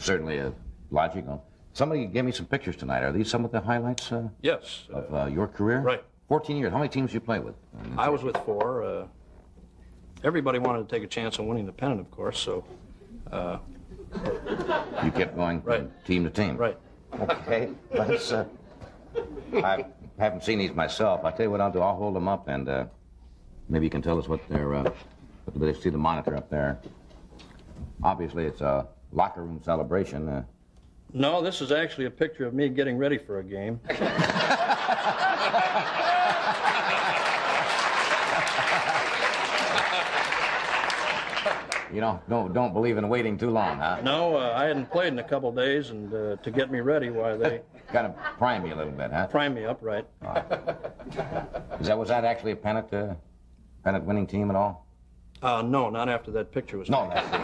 certainly logical. Somebody gave me some pictures tonight. Are these some of the highlights yes. of your career? Right. 14 years. How many teams did you play with? I was with 4. Everybody wanted to take a chance on winning the pennant, of course, so... You kept going from right. team to team? Right. Okay. Let's, I haven't seen these myself. I'll tell you what I'll do. I'll hold them up, and maybe you can tell us what they're... they see the monitor up there. Obviously, it's a locker room celebration. No, this is actually a picture of me getting ready for a game. You don't believe in waiting too long, huh? No, I hadn't played in a couple days, and to get me ready, why they... Kind of prime you a little bit, huh? Prime me up, right. Was that actually a pennant winning team at all? No, not after that picture was No. taken.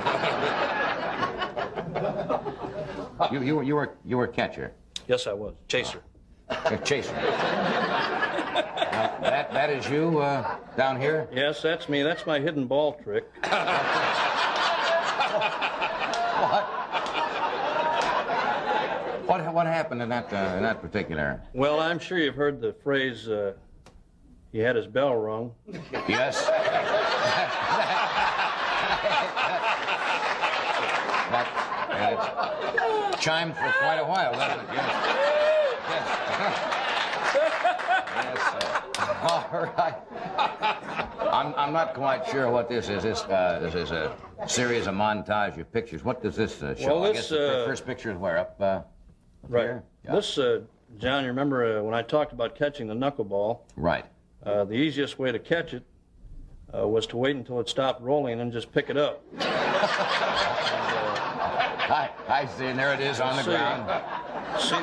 You were catcher. Yes, I was. Chaser. Chaser. That is you down here? Yes, that's me. That's my hidden ball trick. What happened in that particular? Well, I'm sure you've heard the phrase, he had his bell rung. Yes. That chimed for quite a while, doesn't it? Yes. Yes. All right. I'm not quite sure what this is. This is a series of montage of pictures. What does this show? Well, I guess the first picture is where? Up right. here? Yeah. This, John, you remember when I talked about catching the knuckleball? Right. The easiest way to catch it was to wait until it stopped rolling and just pick it up. I see, and there it is on the ground. See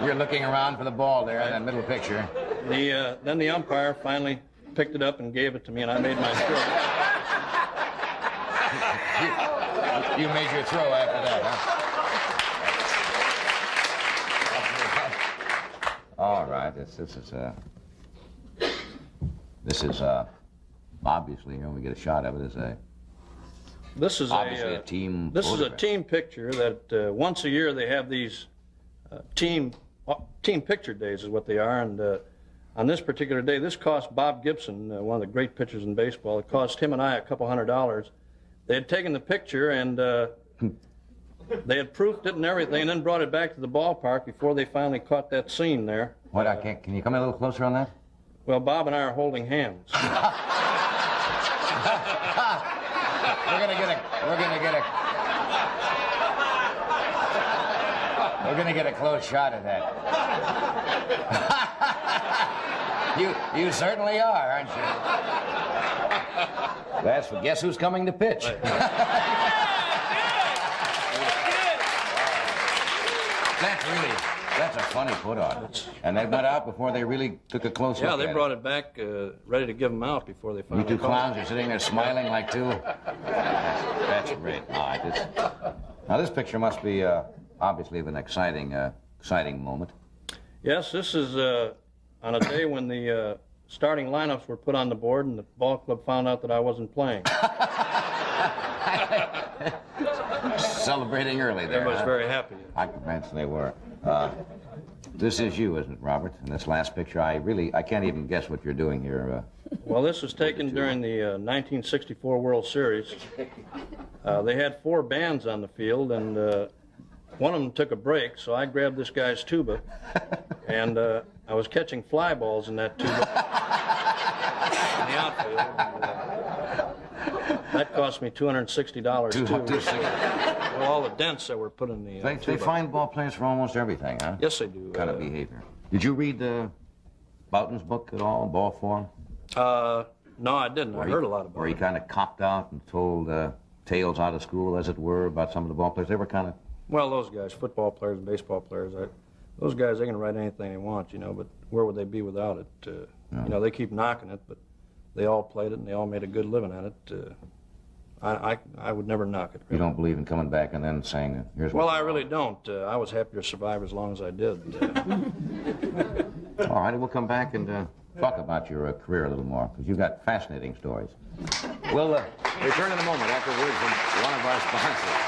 You're looking around for the ball there in that middle picture. then the umpire finally picked it up and gave it to me, and I made my throw. You made your throw after that, huh? All right. This is obviously, we get a shot of it. This is obviously a team. This photograph. is a team picture that once a year they have these team picture days, is what they are. And on this particular day, this cost Bob Gibson, one of the great pitchers in baseball. It cost him and I a couple $100. They had taken the picture and they had proofed it and everything, and then brought it back to the ballpark before they finally caught that scene there. What? Can you come a little closer on that? Well, Bob and I are holding hands. We're gonna get a close shot of that. You certainly are, aren't you? Guess who's coming to pitch? That's a funny put on. And they went out before they really took a close look at it. Yeah, they brought it back ready to give them out before they finally. You two clowns are sitting there smiling like two. That's great. All right. Now this picture must be obviously of an exciting moment. Yes, this is on a day when the starting lineups were put on the board and the ball club found out that I wasn't playing. Celebrating early there. Everybody was very happy. I can imagine they were. This is you, isn't it, Robert? In this last picture, I can't even guess what you're doing here. Well, this was taken during the 1964 World Series. They had 4 bands on the field, and one of them took a break, so I grabbed this guy's tuba, and I was catching fly balls in that tuba in the outfield. That cost me $260 too. Well, all the dents that were put in the They find ball players for almost everything, huh? Yes, they do. Kind of behavior. Did you read Boughton's book at all, Ball Form? No, I didn't. I heard a lot about it. Where he kind of copped out and told tales out of school, as it were, about some of the ball players. They were kind of... Well, those guys, football players and baseball players, those guys, they can write anything they want, but where would they be without it? They keep knocking it, but they all played it and they all made a good living at it. I would never knock it. Really. You don't believe in coming back and then saying, here's what... Well, I really don't. I was happy to survive as long as I did. All right, we'll come back and talk about your career a little more, because you've got fascinating stories. We'll return in a moment after words from one of our sponsor.